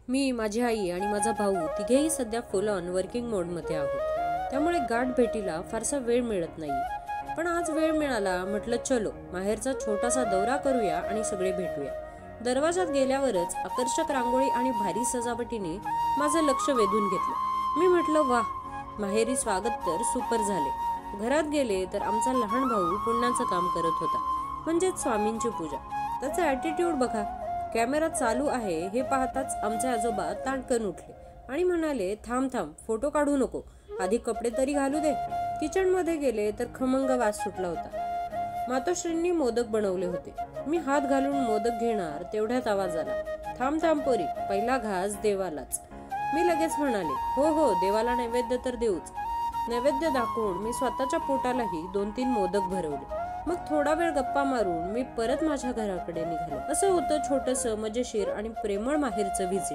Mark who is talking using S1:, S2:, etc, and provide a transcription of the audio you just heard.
S1: मी, माझी आई आणि माझा भाऊ तिघेही सध्या फुल ऑन वर्किंग मोडमध्ये आहोत. त्यामुळे गाठ भेटीला फारसा वेळ मिळत नाही. पण आज वेळ मिळाला, म्हटलं चलो माहेरचा छोटासा दौरा करूया आणि सगळे भेटूया. दरवाजात गेल्यावरच आकर्षक रांगोळी आणि भारी सजावटीने माझं लक्ष वेधून घेतलं. मी म्हटलं वाह, माहेरी स्वागत तर सुपर झाले. घरात गेले तर आमचा लहान भाऊ पुण्याचं काम करत होता, म्हणजेच स्वामींची पूजा. त्याचा ॲटिट्यूड बघा. कॅमेरा चालू आहे हे पाहताच आमचे आजोबा ताडकन उठले आणि म्हणाले, थांब थांब, फोटो काढू नको, आधी कपडे तरी घालू दे. किचन मध्ये गेले तर खमंग वास सुटला होता. मातोश्रींनी मोदक बनवले होते. मी हात घालून मोदक घेणार तेवढ्यात आवाज आला, थांब थांब पोरी, पहिला घास देवालाच. मी लगेच म्हणाले, हो हो, देवाला नैवेद्य तर देऊच. नैवेद्य दाखवून मी स्वतःच्या पोटालाही 2-3 मोदक भरवले. मग थोडा वेळ गप्पा मारून मी परत माझ्या घराकडे निघाले. असं होतं छोटंसं मजेशीर आणि प्रेमळ माहेरचं व्हिजिट.